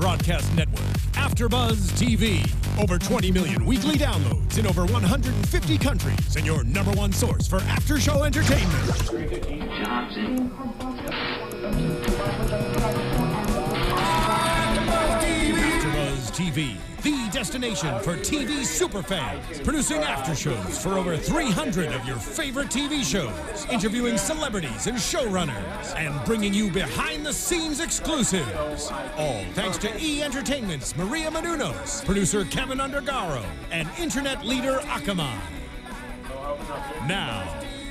broadcast network, AFTERBUZZ TV. Over 20 million weekly downloads in over 150 countries, and your #1 source for after-show entertainment. AFTERBUZZ TV, the destination for TV superfans, producing aftershows for over 300 of your favorite TV shows, interviewing celebrities and showrunners, and bringing you behind-the-scenes exclusives. All thanks to E! Entertainment's Maria Menounos, producer Kevin Undergaro, and internet leader Akamai. Now,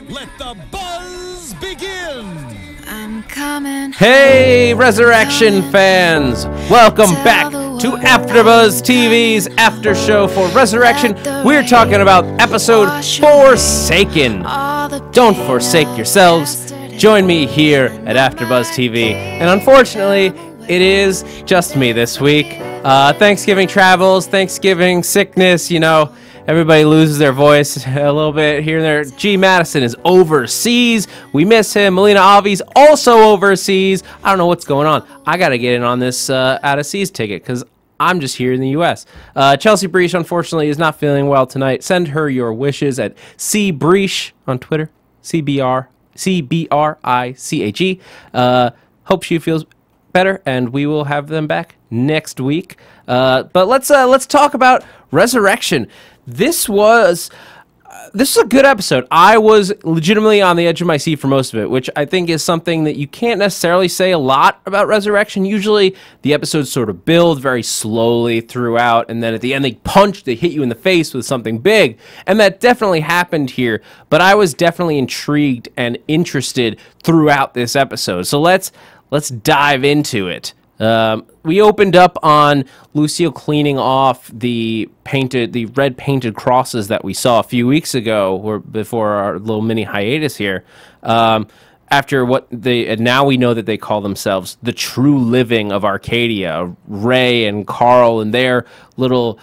let the buzz begin! I'm coming. Hey, Resurrection fans! Welcome back to AfterBuzz TV's after show for Resurrection. We're talking about episode Forsaken. Don't forsake yourselves. Join me here at AfterBuzz TV. And unfortunately, it is just me this week. Thanksgiving travels, Thanksgiving sickness, you know. Everybody loses their voice a little bit here and there. G. Madison is overseas. We miss him. Melina Avi's also overseas. I don't know what's going on. I got to get in on this out-of-seas ticket because I'm just here in the U.S. Chelsea Breach, unfortunately, is not feeling well tonight. Send her your wishes at cbreach on Twitter. C-B-R-I-C-H-E. Hope she feels better, and we will have them back next week. But let's talk about Resurrection. This was a good episode. I was legitimately on the edge of my seat for most of it, which I think is something that you can't necessarily say a lot about Resurrection. Usually the episodes sort of build very slowly throughout, and then at the end they hit you in the face with something big, and that definitely happened here. But I was definitely intrigued and interested throughout this episode. So let's dive into it. We opened up on Lucille cleaning off the red painted crosses that we saw a few weeks ago, or before our little mini hiatus here. After now we know that they call themselves the True Living of Arcadia. Ray and Carl and their little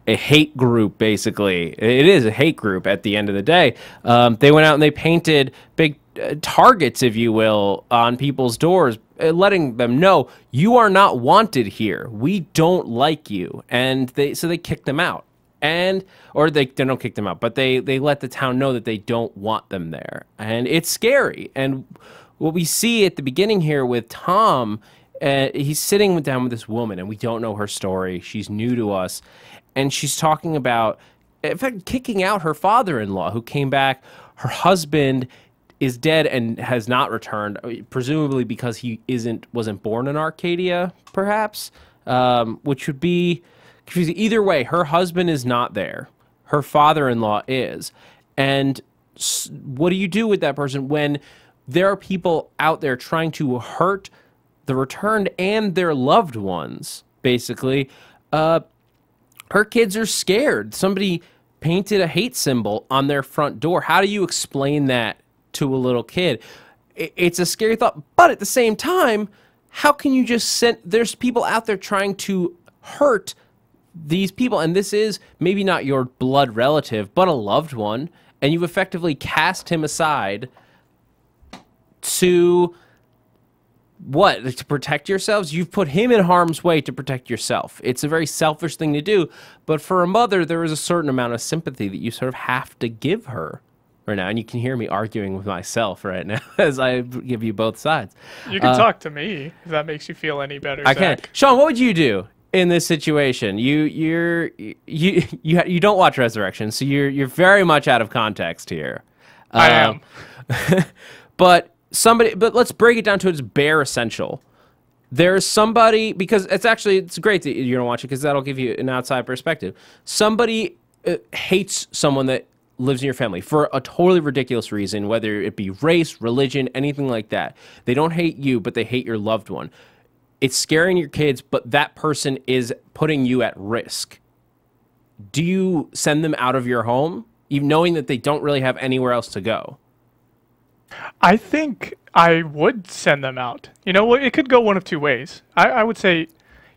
hate group, basically. It is a hate group at the end of the day. They went out and they painted big targets, if you will, on people's doors, letting them know you are not wanted here. We don't like you, and they kick them out, or they don't kick them out, but they let the town know that they don't want them there, and it's scary. And what we see at the beginning here with Tom, he's sitting down with this woman, and we don't know her story. She's new to us, and she's talking about, in fact, kicking out her father-in-law who came back. Her husband is dead and has not returned, presumably because he wasn't born in Arcadia, perhaps, which would be confusing. Either way, her husband is not there. Her father-in-law is. And what do you do with that person when there are people out there trying to hurt the returned and their loved ones, basically? Her kids are scared. Somebody painted a hate symbol on their front door. How do you explain that to a little kid? It's a scary thought, but at the same time, how can you just there's people out there trying to hurt these people, and this is maybe not your blood relative, but a loved one, and you've effectively cast him aside to protect yourselves? You've put him in harm's way to protect yourself. It's a very selfish thing to do, but for a mother, there is a certain amount of sympathy that you sort of have to give her right now, and you can hear me arguing with myself right now as I give you both sides. You can talk to me if that makes you feel any better. I can. Sean, what would you do in this situation? You don't watch Resurrection, so you're very much out of context here. I am. But let's break it down to its bare essential. There's somebody, because it's great that you don't watch it because that'll give you an outside perspective. Somebody hates someone that lives in your family for a totally ridiculous reason, whether it be race, religion, anything like that. They don't hate you, but they hate your loved one. It's scaring your kids, but that person is putting you at risk. Do you send them out of your home, even knowing that they don't really have anywhere else to go? I think I would send them out. You know, it could go one of two ways. I would say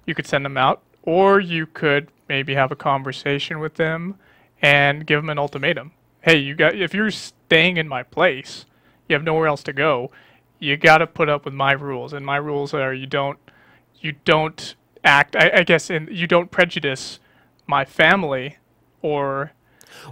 you could send them out, or you could maybe have a conversation with them and give them an ultimatum. Hey, if you're staying in my place, you have nowhere else to go, you got to put up with my rules. And my rules are you don't act, I guess, you don't prejudice my family, or...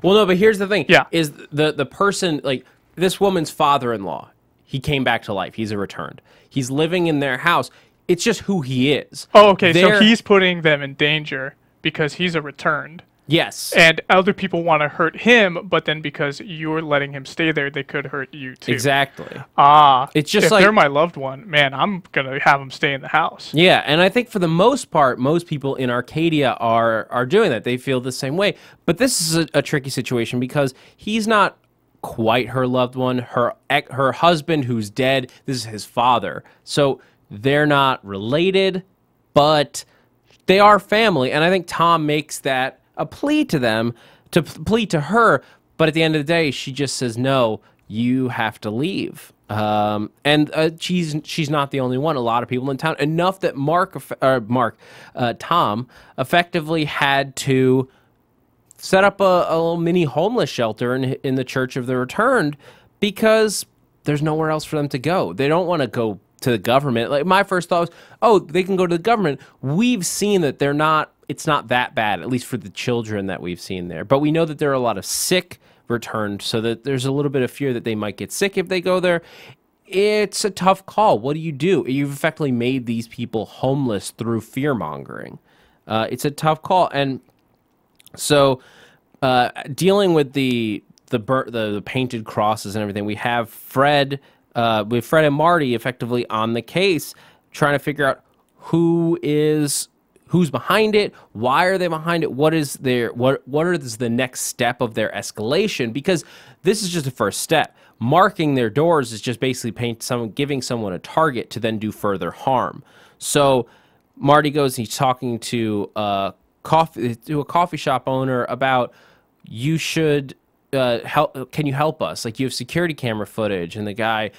Well, no, but here's the thing. Yeah. Is the person, like, this woman's father-in-law, he came back to life. He's a returned. He's living in their house. It's just who he is. Oh, okay, so he's putting them in danger because he's a returned. Yes. And other people want to hurt him, but then because you're letting him stay there, they could hurt you too. Exactly. It's just if they're my loved one, man, I'm going to have them stay in the house. Yeah, and I think for the most part, most people in Arcadia are doing that. They feel the same way. But this is a tricky situation because he's not quite her loved one. Her husband, who's dead, this is his father. So they're not related, but they are family. And I think Tom makes that a plea to them, to plead to her, but at the end of the day, she just says, no, you have to leave. She's not the only one. A lot of people in town, enough that Tom effectively had to set up a little mini homeless shelter in the Church of the Returned because there's nowhere else for them to go. They don't want to go to the government. Like, my first thought was, oh, they can go to the government. We've seen that it's not that bad, at least for the children that we've seen there. But we know that there are a lot of sick returned, so that there's a little bit of fear that they might get sick if they go there. It's a tough call. What do? You've effectively made these people homeless through fear-mongering. It's a tough call. And so dealing with the painted crosses and everything, we have Fred and Marty effectively on the case, trying to figure out who's behind it, why are they behind it, what is the next step of their escalation, because this is just the first step. Marking their doors is just basically giving someone a target to then do further harm. So Marty goes, he's talking to a coffee shop owner about, you should can you help us? Like, you have security camera footage, and the guy,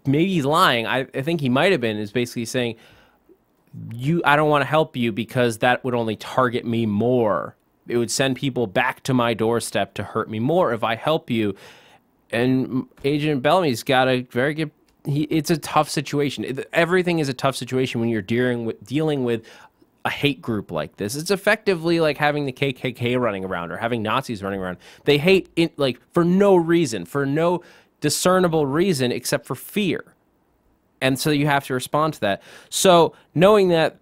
maybe he's lying, I think he might have been, is basically saying, I don't want to help you because that would only target me more. It would send people back to my doorstep to hurt me more if I help you. And Agent Bellamy's got a very good... it's a tough situation. Everything is a tough situation when you're dealing with a hate group like this. It's effectively like having the KKK running around or having Nazis running around. They hate for no reason, for no discernible reason except for fear. And so you have to respond to that. So knowing that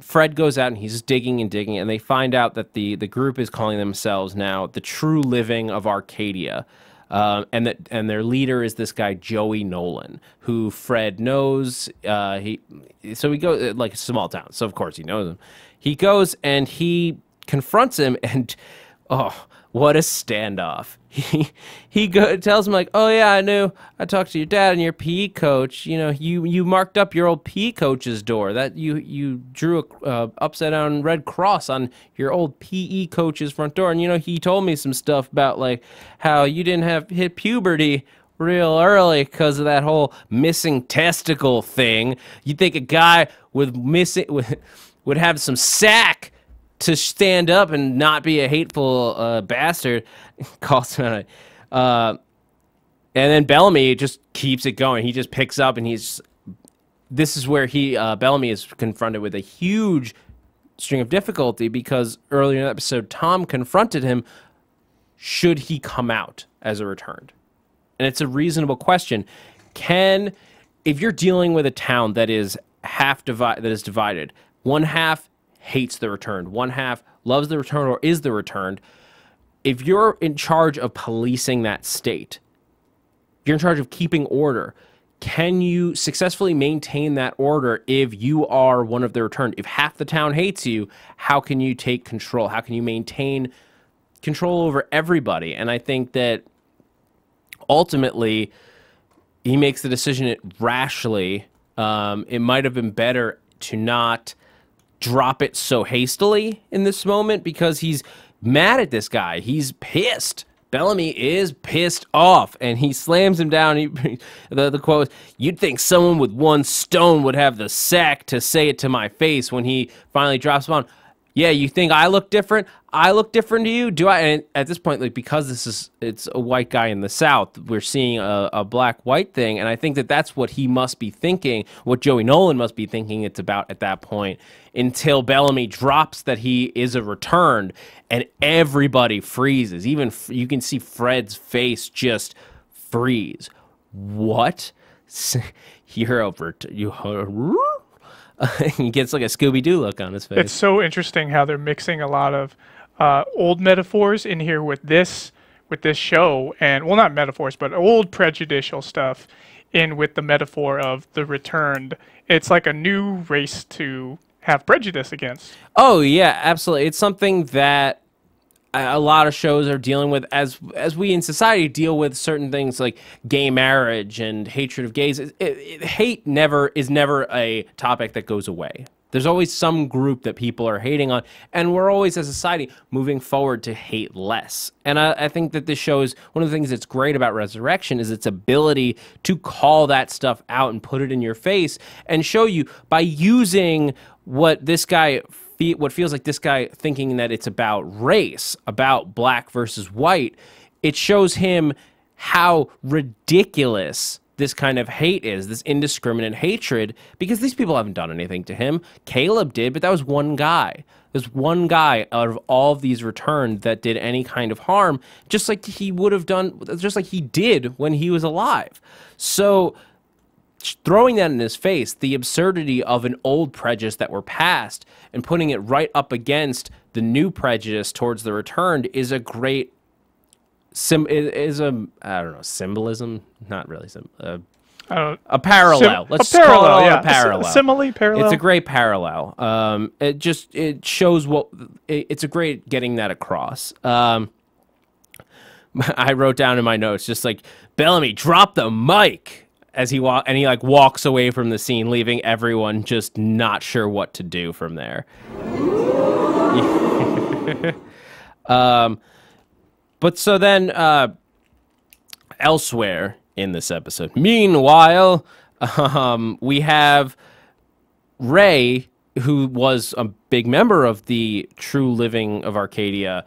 Fred goes out and he's digging and digging, and they find out that the group is calling themselves now the True Living of Arcadia. And their leader is this guy, Joey Nolan, who Fred knows. So he goes, like, a small town, so of course he knows him. He goes and he confronts him, and oh, what a standoff. He tells him, like, oh yeah, I talked to your dad and your PE coach. You know, you marked up your old PE coach's door. That you drew a upside down red cross on your old PE coach's front door. And he told me some stuff about, like, how you didn't hit puberty real early because of that whole missing testicle thing. You'd think a guy would have some sack to stand up and not be a hateful bastard. Calls him out. And then Bellamy just keeps it going. He just picks up, and this is where Bellamy is confronted with a huge string of difficulty, because earlier in the episode, Tom confronted him, should he come out as a returned? And it's a reasonable question. If you're dealing with a town that is divided, one half hates the returned, one half loves the returned or is the returned, if you're in charge of policing that state, you're in charge of keeping order, can you successfully maintain that order if you are one of the returned? If half the town hates you, how can you take control? How can you maintain control over everybody? And I think that ultimately he makes the decision rashly. It might have been better to not drop it so hastily in this moment, because he's mad at this guy. He's pissed. Bellamy is pissed off, and he slams him down. The quote is, "You'd think someone with one stone would have the sack to say it to my face," when he finally drops him on. yeah, you think I look different? I look different to you? Do I? And at this point, like, because it's a white guy in the South, we're seeing a black-white thing, and I think that's what he must be thinking, what Joey Nolan must be thinking it's about at that point, until Bellamy drops that he is a returned, and everybody freezes. Even you can see Fred's face just freeze. What? Hero, he gets like a Scooby-Doo look on his face. It's so interesting how they're mixing a lot of old metaphors in here with this show, and well, not metaphors, but old prejudicial stuff in with the metaphor of the returned. It's like a new race to have prejudice against. Oh yeah, absolutely. It's something that a lot of shows are dealing with as we in society deal with certain things like gay marriage and hatred of gays. Hate is never a topic that goes away. There's always some group that people are hating on, and we're always, as a society, moving forward to hate less. And I think that this show is one of the things that's great about Resurrection is its ability to call that stuff out and put it in your face and show you by using what feels like this guy thinking that it's about race, about black versus white. It shows him how ridiculous this kind of hate is, this indiscriminate hatred, because these people haven't done anything to him. Caleb did, but that was one guy. There's one guy out of all of these returned that did any kind of harm, just like he would have done, just like he did when he was alive. So throwing that in his face, the absurdity of an old prejudice that were past and putting it right up against the new prejudice towards the returned is a great symbolism, not really a parallel. Let's call it a parallel. Simile, parallel. It's a great parallel. It shows it's a great getting that across. I wrote down in my notes just like Bellamy, drop the mic as he walks away from the scene, leaving everyone just not sure what to do from there. But so then, elsewhere in this episode, meanwhile, we have Ray, who was a big member of the True Living of Arcadia,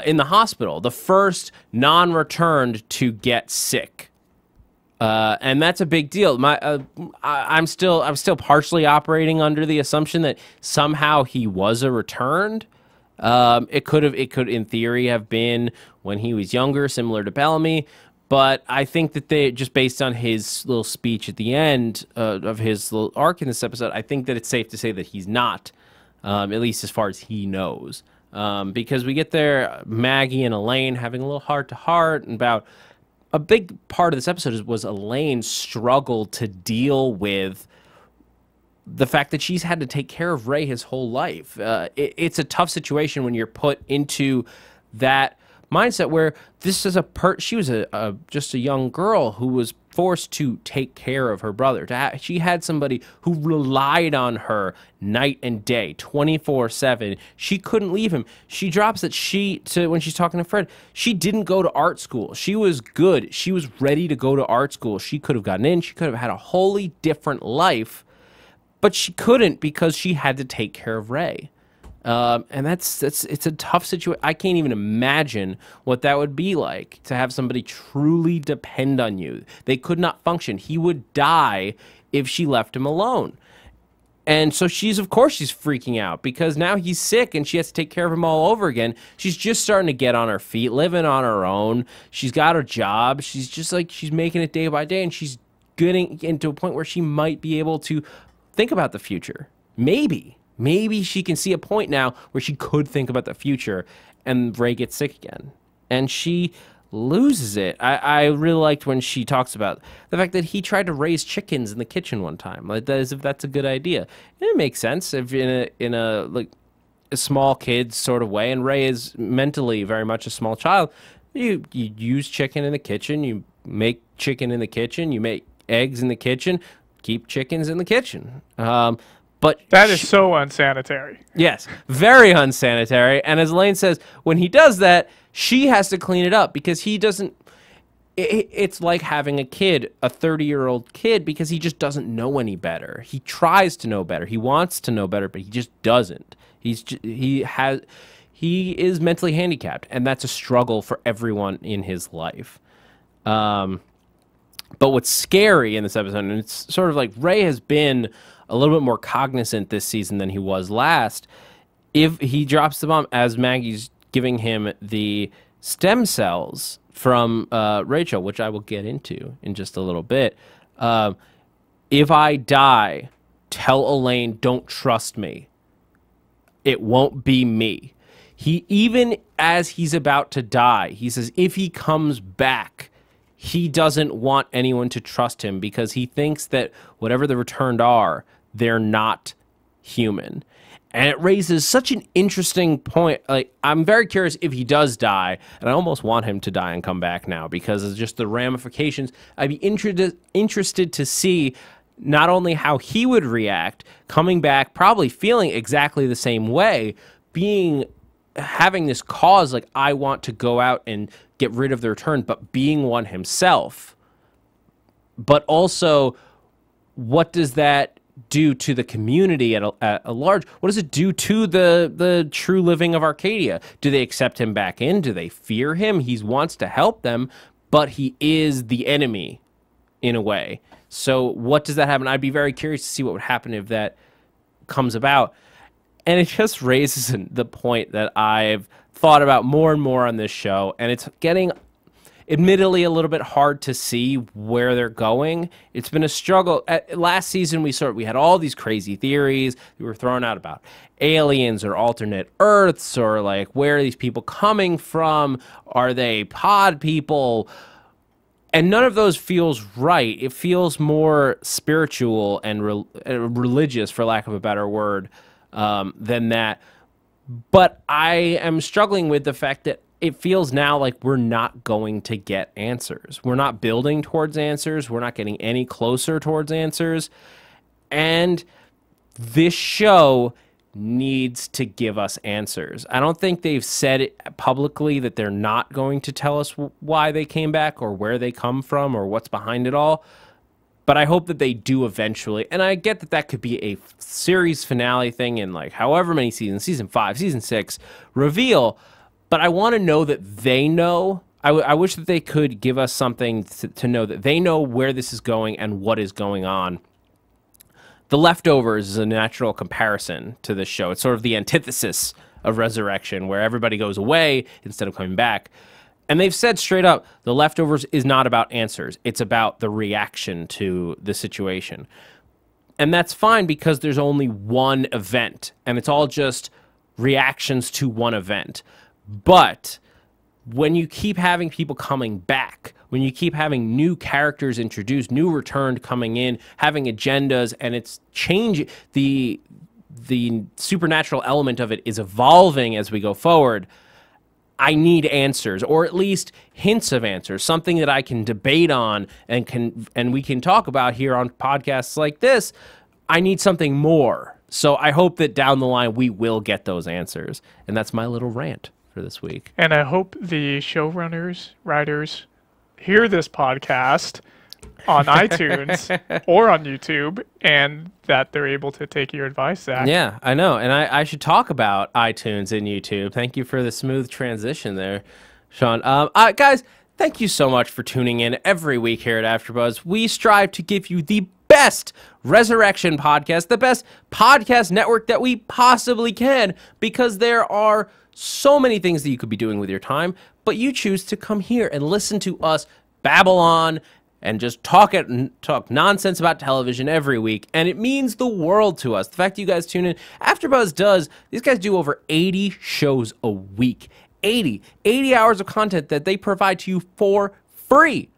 in the hospital, the first non-returned to get sick. And that's a big deal. I'm still partially operating under the assumption that somehow he was a returned. It could in theory have been when he was younger, similar to Bellamy, but I think that they just based on his little speech at the end of his little arc in this episode, I think that it's safe to say that he's not, at least as far as he knows, because we get there, Maggie and Elaine having a little heart-to-heart about a big part of this episode was Elaine's struggle to deal with the fact that she's had to take care of Ray his whole life. It's a tough situation when you're put into that mindset where this is she was just a young girl who was forced to take care of her brother. She had somebody who relied on her night and day, 24/7. She couldn't leave him. She drops that when she's talking to Fred, she didn't go to art school. She was good. She was ready to go to art school. She could have gotten in. She could have had a wholly different life. But she couldn't because she had to take care of Ray. And it's a tough situation. I can't even imagine what that would be like to have somebody truly depend on you. They could not function. He would die if she left him alone. And so of course she's freaking out because now he's sick and she has to take care of him all over again. She's just starting to get on her feet, living on her own. She's got her job. She's just she's making it day by day, and she's getting into a point where she might be able to think about the future. Maybe she can see a point now where she could think about the future, and Ray gets sick again. And she loses it. I really liked when she talks about the fact that he tried to raise chickens in the kitchen one time, like that, as if that's a good idea. And it makes sense if in a small kid sort of way, and Ray is mentally very much a small child. You use chicken in the kitchen, you make chicken in the kitchen, you make eggs in the kitchen, keep chickens in the kitchen. But that is so unsanitary. Yes, very unsanitary. And as Elaine says, when he does that, she has to clean it up because he doesn't. it's like having a kid, a 30-year-old kid, because he just doesn't know any better. He tries to know better. He wants to know better, but he just doesn't. He is mentally handicapped, and that's a struggle for everyone in his life. But what's scary in this episode, and it's sort of like Ray has been a little bit more cognizant this season than he was last. If he drops the bomb as Maggie's giving him the stem cells from Rachel, which I will get into in just a little bit. If I die, tell Elaine, don't trust me. It won't be me. Even as he's about to die, he says if he comes back, he doesn't want anyone to trust him because he thinks that whatever the returned are, they're not human. And it raises such an interesting point. Like, I'm very curious if he does die, and I almost want him to die and come back now because of just the ramifications. I'd be interested to see not only how he would react, coming back, probably feeling exactly the same way, having this cause, like, I want to go out and get rid of the return, but being one himself. But also, what does that do to the community at a large? What does it do to the true living of Arcadia? Do they accept him back in? Do they fear him? He wants to help them, but he is the enemy in a way. So what does that happen? I'd be very curious to see what would happen if that comes about. And it just raises the point that I've thought about more and more on this show, and it's getting admittedly a little bit hard to see where they're going. It's been a struggle. Last season, we had all these crazy theories that were thrown out about aliens or alternate Earths, or like, where are these people coming from? Are they pod people? And none of those feels right. It feels more spiritual and religious, for lack of a better word, than that. But I am struggling with the fact that it feels now like we're not going to get answers. We're not building towards answers. We're not getting any closer towards answers. And this show needs to give us answers. I don't think they've said it publicly that they're not going to tell us why they came back or where they come from or what's behind it all. But I hope that they do eventually. And I get that that could be a series finale thing in like however many seasons, season 5, season 6, reveal. But I want to know that they know. I wish that they could give us something to know that they know where this is going and what is going on. The Leftovers is a natural comparison to this show. It's sort of the antithesis of Resurrection, where everybody goes away instead of coming back. And they've said straight up, The Leftovers is not about answers. It's about the reaction to the situation. And that's fine because there's only one event, and it's all just reactions to one event. But when you keep having people coming back, when you keep having new characters introduced, new returned coming in, having agendas, and it's changing, the supernatural element of it is evolving as we go forward, I need answers, or at least hints of answers, something that I can debate on and we can talk about here on podcasts like this. I need something more. So I hope that down the line we will get those answers. And that's my little rant for this week. And I hope the showrunners, writers hear this podcast on iTunes or on YouTube, and that they're able to take your advice, Zach. Yeah, I know. And I should talk about iTunes and YouTube. Thank you for the smooth transition there, Sean. Guys, thank you so much for tuning in every week here at AfterBuzz. We strive to give you the best Resurrection podcast, the best podcast network that we possibly can, because there are so many things that you could be doing with your time, but you choose to come here and listen to us babble on and just talk nonsense about television every week, and it means the world to us. The fact that you guys tune in, AfterBuzz these guys do over 80 shows a week. 80 hours of content that they provide to you for free.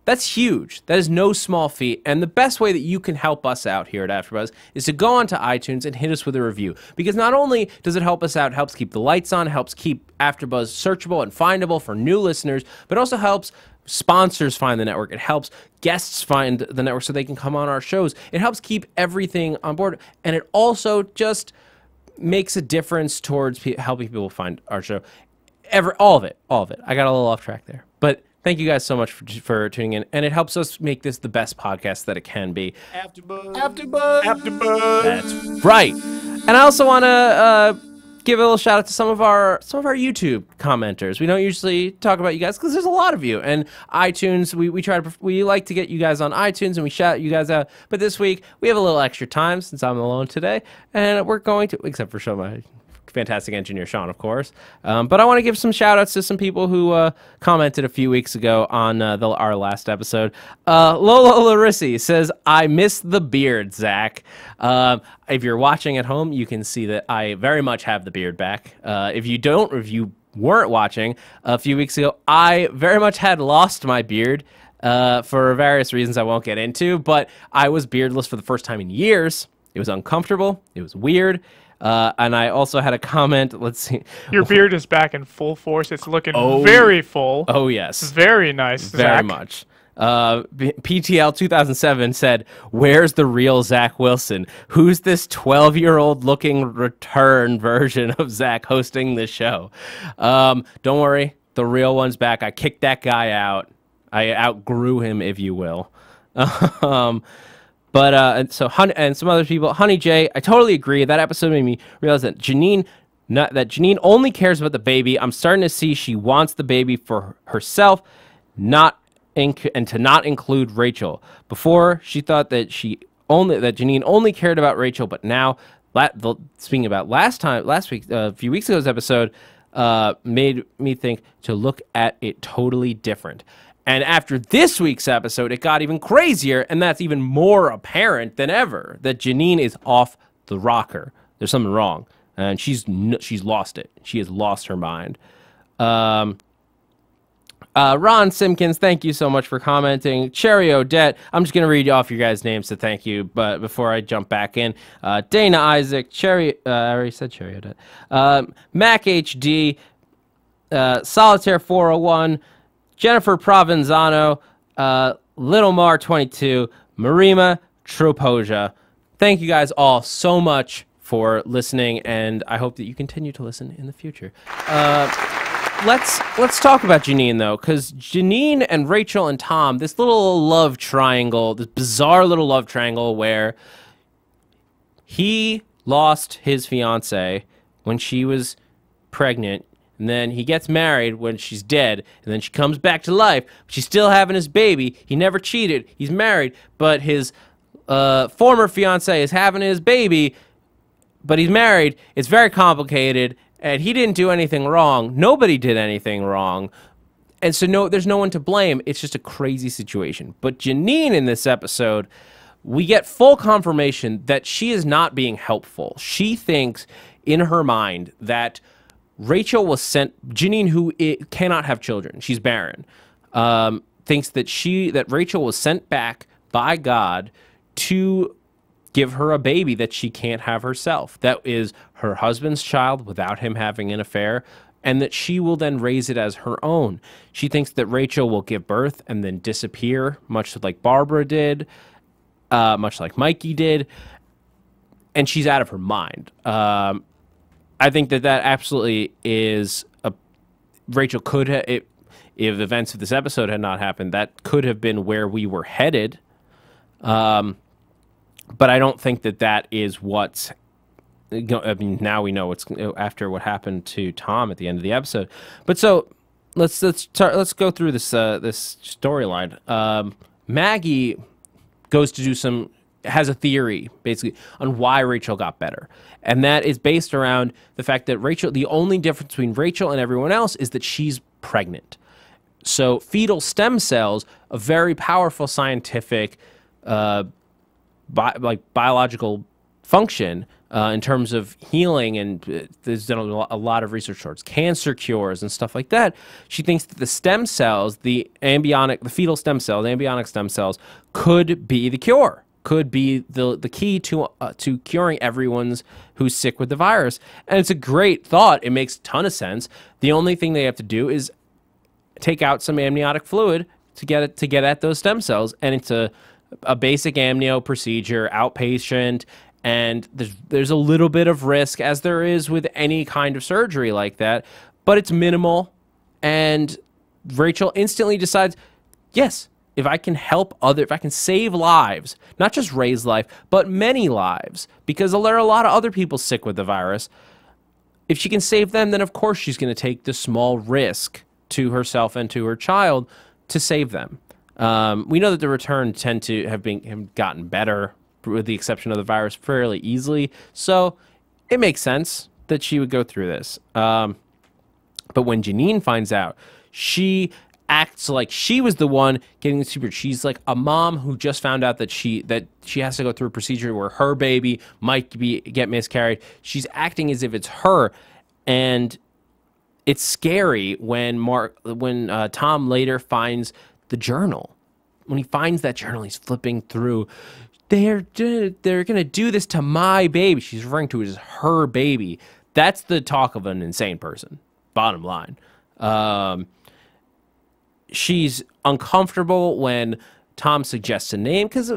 That's huge. That is no small feat. And the best way that you can help us out here at AfterBuzz is to go onto iTunes and hit us with a review. Because not only does it help us out, it helps keep the lights on, helps keep AfterBuzz searchable and findable for new listeners, but also helps sponsors find the network. It helps guests find the network so they can come on our shows. It helps keep everything on board. And it also just makes a difference towards helping people find our show. All of it. I got a little off track there. But Thank you guys so much for tuning in, and it helps us make this the best podcast that it can be. AFTERBUZZ. AFTERBUZZ. AFTERBUZZ. That's right. And I also want to give a little shout out to some of our YouTube commenters. We don't usually talk about you guys because there's a lot of you. And iTunes, we like to get you guys on iTunes and we shout you guys out. But this week we have a little extra time since I'm alone today, and we're going to, except for my fantastic engineer Sean, of course. But I want to give some shout outs to some people who commented a few weeks ago on our last episode. Lola Larissi says, "I miss the beard, Zach." If you're watching at home, you can see that I very much have the beard back. If you weren't watching a few weeks ago, I very much had lost my beard for various reasons I won't get into, but I was beardless for the first time in years. It was uncomfortable. It was weird. And I also had a comment. Let's see. Your beard is back in full force. It's looking very full. Oh, yes. Very nice, Very Zach. much. PTL 2007 said, "Where's the real Zach Wilson? Who's this 12-year-old looking return version of Zach hosting this show?" Don't worry. The real one's back. I kicked that guy out. I outgrew him, if you will. And some other people, Honey J, I totally agree. That episode made me realize that Janine only cares about the baby. I'm starting to see she wants the baby for herself, and to not include Rachel. Before, she thought that Janine only cared about Rachel, but now, speaking about last week, a few weeks ago's episode, made me think to look at it totally different. And after this week's episode, it got even crazier, and that's even more apparent than ever, that Janine is off the rocker. There's something wrong, and she's lost it. She has lost her mind. Ron Simpkins, thank you so much for commenting. Cherry Odette, I'm just going to read off your guys' names to thank you, but before I jump back in, Dana Isaac, I already said Cherry Odette, Mac HD, Solitaire 401, Jennifer Provenzano, Little Mar 22, Marima Tropoja. Thank you guys all so much for listening, and I hope that you continue to listen in the future. Let's talk about Janine, though, because Janine and Rachel and Tom, this little love triangle, this bizarre little love triangle where he lost his fiancée when she was pregnant, and then he gets married when she's dead, and then she comes back to life. She's still having his baby. He never cheated. He's married, but his former fiancée is having his baby, but he's married. It's very complicated, and he didn't do anything wrong. Nobody did anything wrong. And so there's no one to blame. It's just a crazy situation. But Janine in this episode, we get full confirmation that she is not being helpful. She thinks in her mind that Rachel was sent, Janine, who cannot have children, she's barren, thinks that Rachel was sent back by God to give her a baby that she can't have herself. That is her husband's child without him having an affair, and that she will then raise it as her own. She thinks that Rachel will give birth and then disappear, much like Barbara did, much like Mikey did, and she's out of her mind. I think that absolutely is Rachel could have, if events of this episode had not happened, that could have been where we were headed. But I don't think that is what's, I mean, now we know what's after what happened to Tom at the end of the episode. But so let's go through this storyline. Maggie goes to has a theory basically on why Rachel got better. And that is based around the fact that the only difference between Rachel and everyone else is that she's pregnant. So fetal stem cells, a very powerful scientific, biological function in terms of healing, and there's done a lot of research towards cancer cures and stuff like that. She thinks that the stem cells, the fetal stem cells, embryonic stem cells, could be the cure. Could be the key to curing everyone's who's sick with the virus. And it's a great thought. It makes a ton of sense. The only thing they have to do is take out some amniotic fluid to get at those stem cells. And it's a basic amnio procedure, outpatient, and there's a little bit of risk, as there is with any kind of surgery like that, but it's minimal, and Rachel instantly decides, yes, if I can if I can save lives, not just Ray's life, but many lives, because there are a lot of other people sick with the virus. If she can save them, then of course she's going to take the small risk to herself and to her child to save them. We know that the return tend to have gotten better, with the exception of the virus, fairly easily. So it makes sense that she would go through this. But when Janine finds out, she acts like she was the one getting the super. She's like a mom who just found out that she has to go through a procedure where her baby might get miscarried. She's acting as if it's her, and it's scary when Tom later finds the journal. When he finds that journal, he's flipping through. They're gonna do this to my baby. She's referring to it as her baby. That's the talk of an insane person. Bottom line. She's uncomfortable when Tom suggests a name, because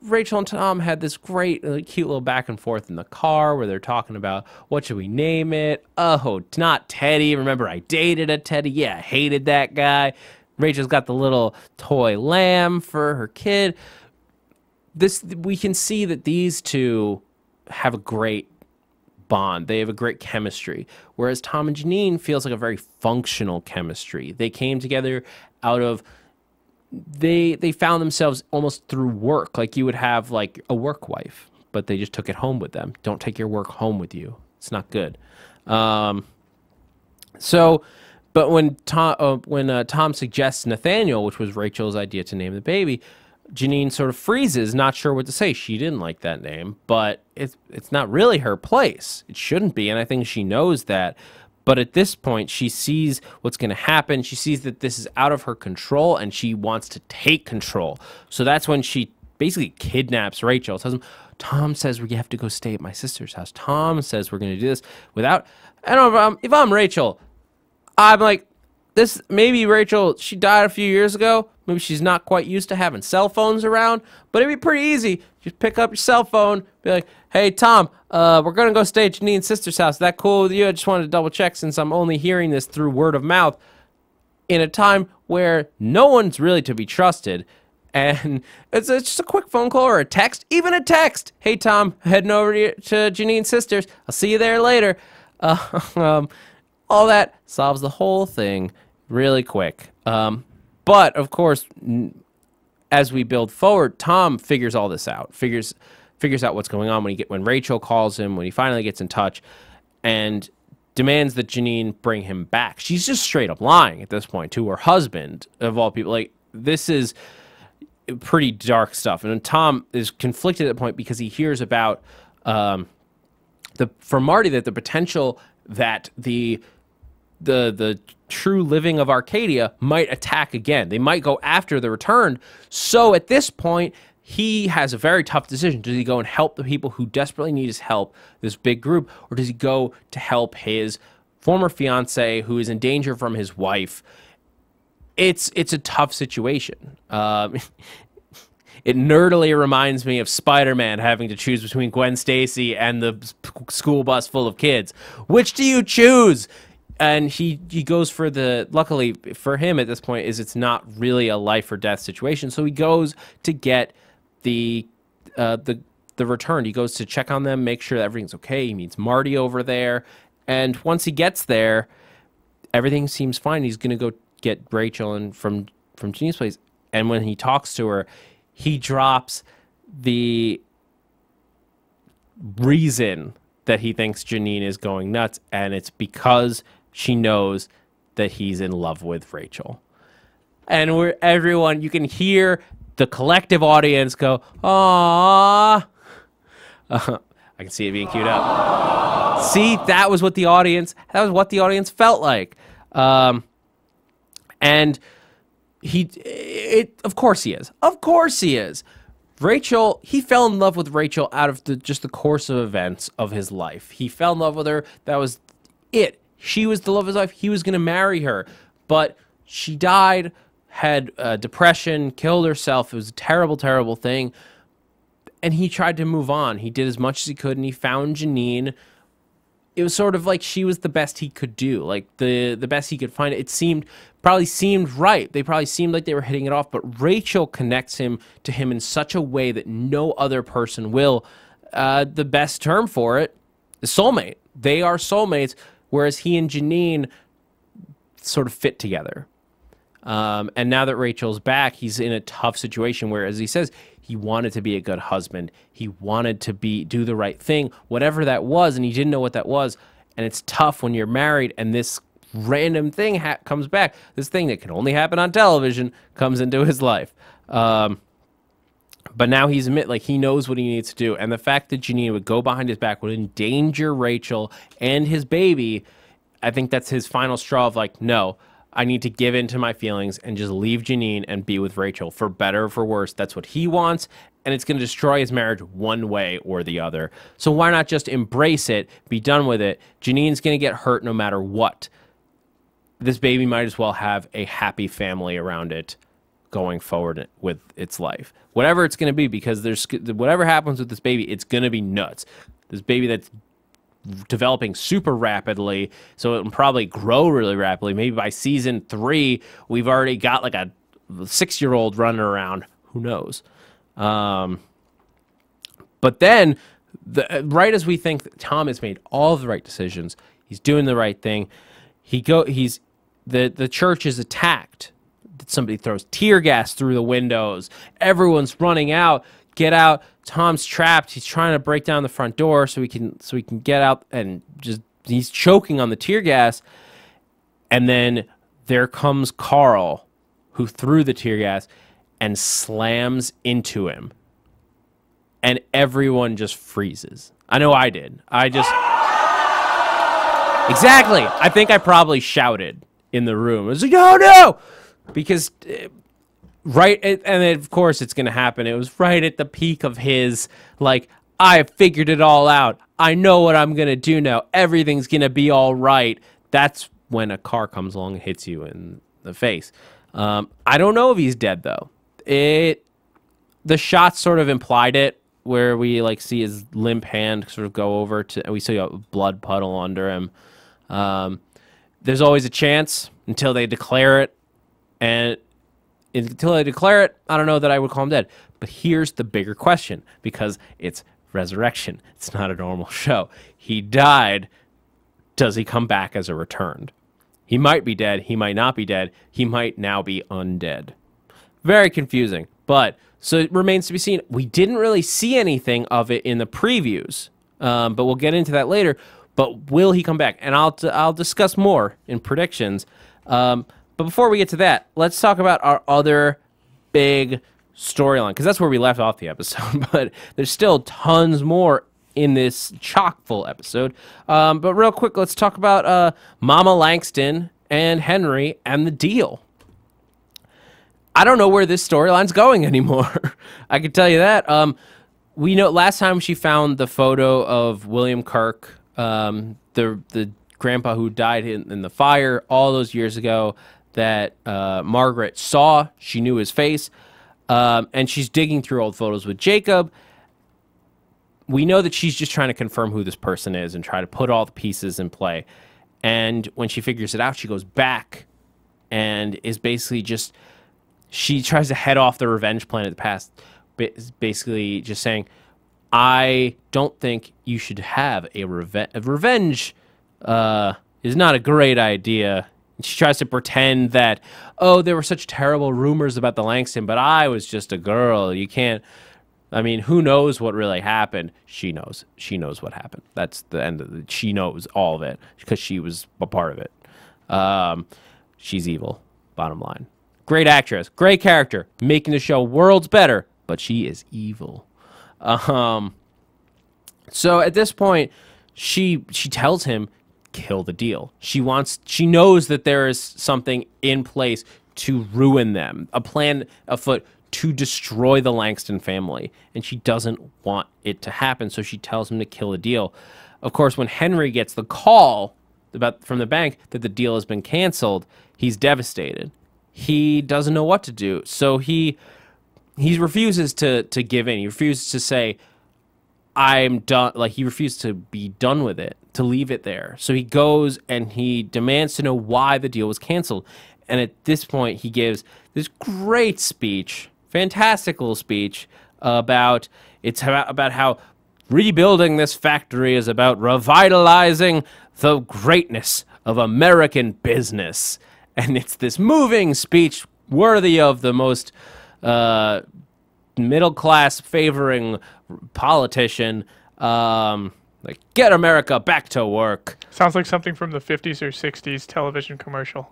Rachel and Tom had this great, cute little back and forth in the car where they're talking about, what should we name it? Oh, not Teddy. Remember, I dated a Teddy. Yeah, I hated that guy. Rachel's got the little toy lamb for her kid. We can see that these two have a great bond. They have a great chemistry, whereas Tom and Janine feels like a very functional chemistry. They came together out of they found themselves almost through work, like you would have like a work wife, but they just took it home with them. Don't take your work home with you. It's not good. But when Tom suggests Nathaniel, which was Rachel's idea to name the baby, Janine sort of freezes, not sure what to say. She didn't like that name, but it's not really her place. It shouldn't be, and I think she knows that. But at this point, she sees what's going to happen. She sees that this is out of her control, and she wants to take control. So that's when she basically kidnaps Rachel. Tells him, Tom says we have to go stay at my sister's house. Tom says we're going to do this without... I don't know, if I'm Rachel, I'm like, this, maybe Rachel, she died a few years ago. Maybe she's not quite used to having cell phones around, but it'd be pretty easy. Just pick up your cell phone, be like, hey, Tom, we're going to go stay at Janine's sister's house. Is that cool with you? I just wanted to double check, since I'm only hearing this through word of mouth in a time where no one's really to be trusted. And it's just a quick phone call or a text, even a text. Hey, Tom, heading over to Janine's sister's. I'll see you there later. All that solves the whole thing really quick. But, of course, as we build forward, Tom figures all this out, figures out what's going on when Rachel calls him, when he finally gets in touch, and demands that Janine bring him back. She's just straight up lying at this point to her husband, of all people. Like, this is pretty dark stuff. And Tom is conflicted at the point because he hears about, from Marty, that the potential that the true living of Arcadia might attack again. They might go after the returned. So at this point, he has a very tough decision. Does he go and help the people who desperately need his help, this big group, or does he go to help his former fiance who is in danger from his wife? It's a tough situation. It nerdily reminds me of Spider-Man having to choose between Gwen Stacy and the school bus full of kids. Which do you choose? And he goes for luckily for him at this point, it's not really a life or death situation. So he goes to get the return. He goes to check on them, make sure that everything's okay. He meets Marty over there. And once he gets there, everything seems fine. He's going to go get Rachel and from Janine's place. And when he talks to her, he drops the reason that he thinks Janine is going nuts, and it's because she knows that he's in love with Rachel. And everyone, you can hear the collective audience go, "Aww." I can see it being queued up. See, that was what the audience felt like. And of course he is. Of course he is. Rachel, he fell in love with Rachel out of just the course of events of his life. He fell in love with her. That was it. She was the love of his life. He was going to marry her. But she died, had depression, killed herself. It was a terrible, terrible thing. And he tried to move on. He did as much as he could, and he found Janine. It was sort of like she was the best he could do, like the best he could find. It seemed probably seemed right. They probably seemed like they were hitting it off, but Rachel connects him to him in such a way that no other person will. The best term for it is soulmate. They are soulmates, whereas he and Janine sort of fit together. And now that Rachel's back, he's in a tough situation where, as he says, he wanted to be a good husband. He wanted to do the right thing, whatever that was, and he didn't know what that was. And it's tough when you're married and this random thing comes back. This thing that can only happen on television comes into his life. But now he knows what he needs to do. And the fact that Janine would go behind his back would endanger Rachel and his baby, I think that's his final straw of like, no, I need to give in to my feelings and just leave Janine and be with Rachel, for better or for worse. That's what he wants, and it's going to destroy his marriage one way or the other. So why not just embrace it, be done with it? Janine's going to get hurt no matter what. This baby might as well have a happy family around it going forward with its life. Whatever it's going to be, because whatever happens with this baby, it's going to be nuts. This baby that's developing super rapidly, so it'll probably grow really rapidly. Maybe by season 3, we've already got like a 6-year-old running around. Who knows? But then, right as we think that Tom has made all the right decisions, he's doing the right thing, the church is attacked. Somebody throws tear gas through the windows. Everyone's running out. Get out. Tom's trapped. He's trying to break down the front door so he can get out, and he's choking on the tear gas. And then there comes Carl, who threw the tear gas and slams into him. And everyone just freezes. I know I did. Exactly. I think I probably shouted in the room. I was like, "Oh no!" Because right, and of course it's going to happen. It was right at the peak of his, like, I figured it all out. I know what I'm going to do now. Everything's going to be all right. That's when a car comes along and hits you in the face. I don't know if he's dead, though. The shot sort of implied it, where we like see his limp hand sort of go over to, and we see a blood puddle under him. There's always a chance until they declare it, and until they declare it, I don't know that I would call him dead. But here's the bigger question, because it's resurrection. It's not a normal show. He died. Does he come back as a returned? He might be dead. He might not be dead. He might now be undead. Very confusing. But so it remains to be seen. We didn't really see anything of it in the previews, but we'll get into that later. But will he come back? And I'll discuss more in predictions. But before we get to that, let's talk about our other big storyline, because that's where we left off the episode. But there's still tons more in this chock-full episode. But real quick, let's talk about Mama Langston and Henry and the deal. I don't know where this storyline's going anymore. I can tell you that. We know last time she found the photo of William Kirk, the grandpa who died in the fire all those years ago, that Margaret saw. She knew his face. And she's digging through old photos with Jacob. We know that she's just trying to confirm who this person is and try to put all the pieces in play. And when she figures it out, she goes back and is basically she tries to head off the revenge plan of the past, basically just saying, I don't think you should have a revenge is not a great idea. She tries to pretend that, oh, there were such terrible rumors about the Langston, but I was just a girl. You can't, I mean, who knows what really happened? She knows. She knows what happened. That's the end of it. She knows all of it because she was a part of it. She's evil, bottom line. Great actress, great character, making the show worlds better, but she is evil. So at this point, she tells him, kill the deal. She knows that there is something in place to ruin them, a plan afoot to destroy the Langston family, and she doesn't want it to happen, so she tells him to kill the deal. Of course, when Henry gets the call from the bank that the deal has been canceled, he's devastated. He doesn't know what to do, so he refuses to give in. He refuses to say, I'm done. Like, he refused to be done with it, to leave it there. So he goes and he demands to know why the deal was canceled. And at this point, he gives this great speech, fantastical speech about how rebuilding this factory is about revitalizing the greatness of American business. And it's this moving speech worthy of the most middle-class favoring politician. Like, get America back to work. Sounds like something from the 50s or 60s television commercial.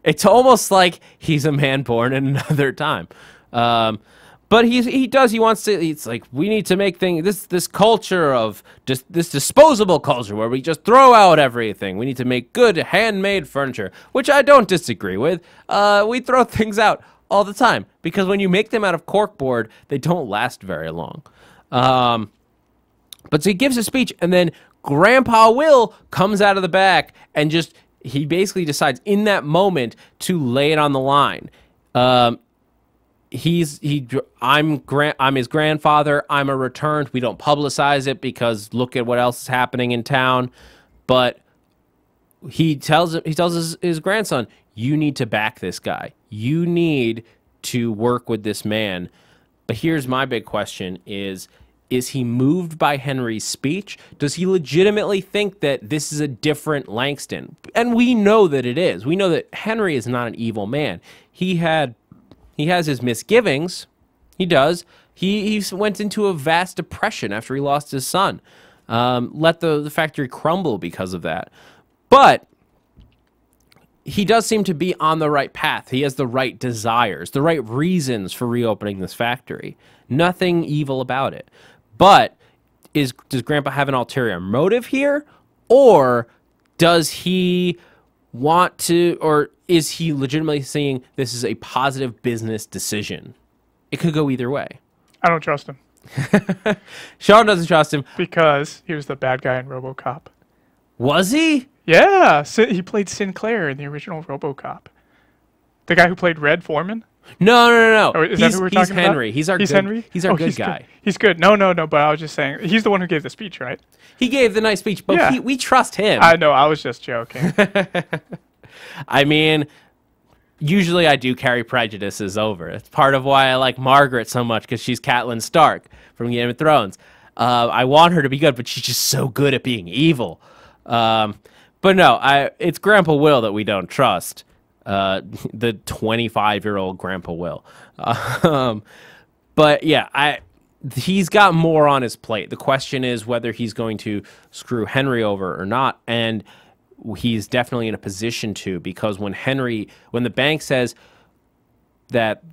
It's almost like he's a man born in another time. But he wants to, it's like, we need to make things, this culture of just this disposable culture where we just throw out everything. We need to make good handmade furniture, which I don't disagree with. We throw things out all the time because when you make them out of corkboard, they don't last very long. But so he gives a speech, and then Grandpa Will comes out of the back and he basically decides in that moment to lay it on the line. I'm his grandfather. I'm a returned. We don't publicize it because look at what else is happening in town. But he tells his grandson, you need to back this guy. You need to work with this man. But here's my big question is he moved by Henry's speech? Does he legitimately think that this is a different Langston? And we know that it is. We know that Henry is not an evil man. He has his misgivings. He does. He went into a vast depression after he lost his son. Let the factory crumble because of that. But he does seem to be on the right path. He has the right desires, the right reasons for reopening this factory. Nothing evil about it. But does Grandpa have an ulterior motive here? Or does he want to, or is he legitimately saying this is a positive business decision? It could go either way. I don't trust him. Sean doesn't trust him. Because he was the bad guy in RoboCop. Was he? Yeah, he played Sinclair in the original RoboCop. The guy who played Red Foreman? No. Or is that who we're talking Henry. about? He's good Henry? Good guy. He's good. No, but I was just saying, he's the one who gave the speech, right? He gave the nice speech, but yeah. we trust him. I know, I was just joking. I mean, usually I do carry prejudices over. It's part of why I like Margaret so much, because she's Catelyn Stark from Game of Thrones. I want her to be good, but she's just so good at being evil. But no, it's Grandpa Will that we don't trust. The 25-year-old Grandpa Will. But yeah, he's got more on his plate. The question is whether he's going to screw Henry over or not, and he's definitely in a position to, because when the bank says that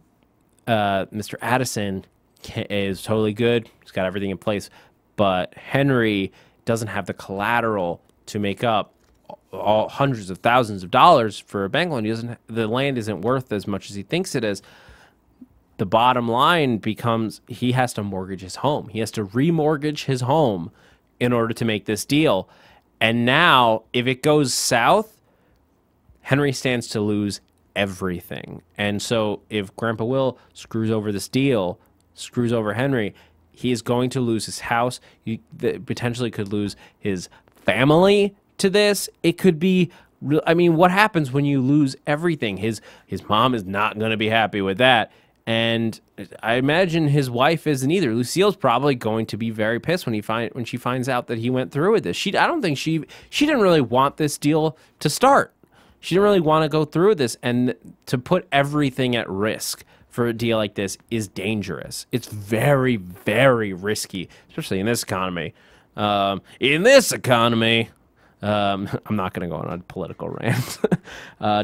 Mr. Addison is totally good, he's got everything in place, but Henry doesn't have the collateral to make up all hundreds of thousands of dollars for a bank loan. The land isn't worth as much as he thinks it is. The bottom line becomes he has to mortgage his home. He has to remortgage his home in order to make this deal. And now, if it goes south, Henry stands to lose everything. And so if Grandpa Will screws over this deal, screws over Henry, he is going to lose his house. He potentially could lose his family to this. It could be, I mean, what happens when you lose everything? His mom is not going to be happy with that. And I imagine his wife isn't either. Lucille's probably going to be very pissed when she finds out that he went through with this. I don't think she didn't really want this deal to start. She didn't really want to go through with this, and to put everything at risk for a deal like this is dangerous. It's very, very risky, especially in this economy. I'm not going to go on a political rant.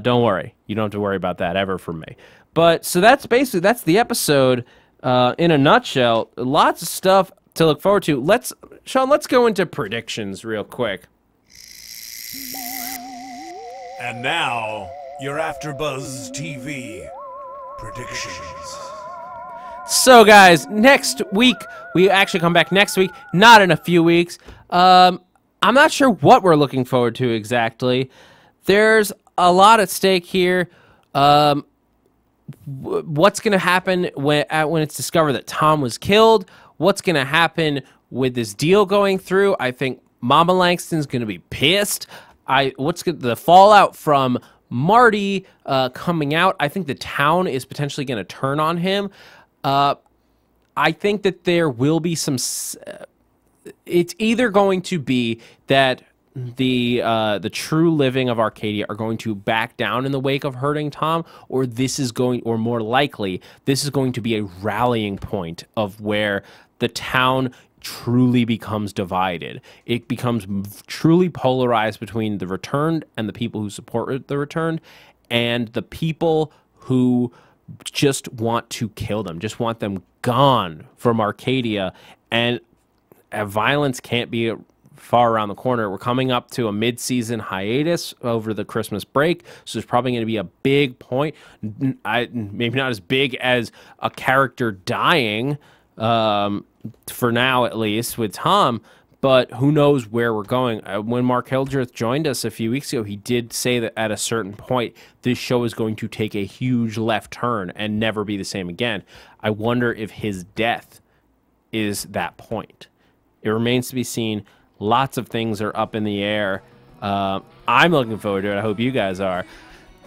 Don't worry. You don't have to worry about that ever from me. But so that's the episode in a nutshell. Lots of stuff to look forward to. Sean, let's go into predictions real quick. And now, your AFTERBUZZ TV predictions. So, guys, next week, we actually come back next week, not in a few weeks. I'm not sure what we're looking forward to exactly. There's a lot at stake here. What's going to happen when it's discovered that Tom was killed? What's going to happen with this deal going through? I think Mama Langston's going to be pissed. The fallout from Marty coming out, I think the town is potentially going to turn on him. I think that there will be some. It's either going to be that the true living of Arcadia are going to back down in the wake of hurting Tom, or or more likely, this is going to be a rallying point of where the town truly becomes divided. It becomes truly polarized between the Returned and the people who support the Returned, and the people who just want to kill them, just want them gone from Arcadia. And violence can't be far around the corner. We're coming up to a mid-season hiatus over the Christmas break, so there's probably going to be a big point. Maybe not as big as a character dying, for now at least, with Tom, but who knows where we're going. When Mark Hildreth joined us a few weeks ago, he did say that at a certain point, this show is going to take a huge left turn and never be the same again. I wonder if his death is that point. It remains to be seen. Lots of things are up in the air. I'm looking forward to it. I hope you guys are.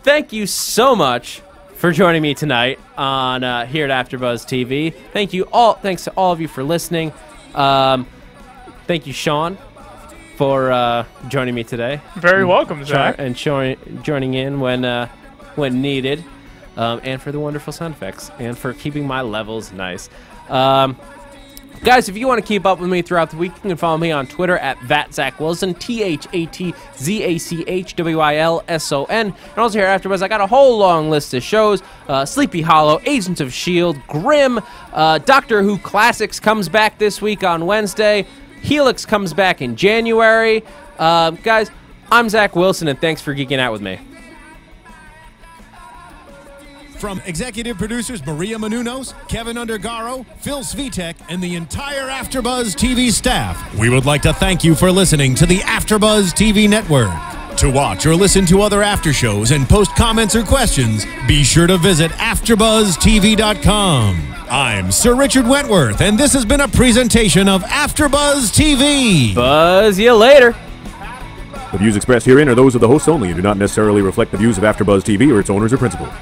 Thank you so much for joining me tonight on here at AfterBuzz TV. Thanks to all of you for listening. Thank you, Sean, for joining me today. Very welcome, Zach. And joining in when needed, and for the wonderful sound effects, and for keeping my levels nice. Guys, if you want to keep up with me throughout the week, you can follow me on Twitter at @ZachWilson, ThatZachWilson. And also here at AfterBuzz, I got a whole long list of shows. Sleepy Hollow, Agents of S.H.I.E.L.D., Grimm, Doctor Who Classics comes back this week on Wednesday. Helix comes back in January. Guys, I'm Zach Wilson, and thanks for geeking out with me. From executive producers Maria Menounos, Kevin Undergaro, Phil Svitek, and the entire AfterBuzz TV staff, we would like to thank you for listening to the AfterBuzz TV network. To watch or listen to other after shows and post comments or questions, be sure to visit AfterBuzzTV.com. I'm Sir Richard Wentworth, and this has been a presentation of AfterBuzz TV. Buzz you later. The views expressed herein are those of the hosts only and do not necessarily reflect the views of AfterBuzz TV or its owners or principals.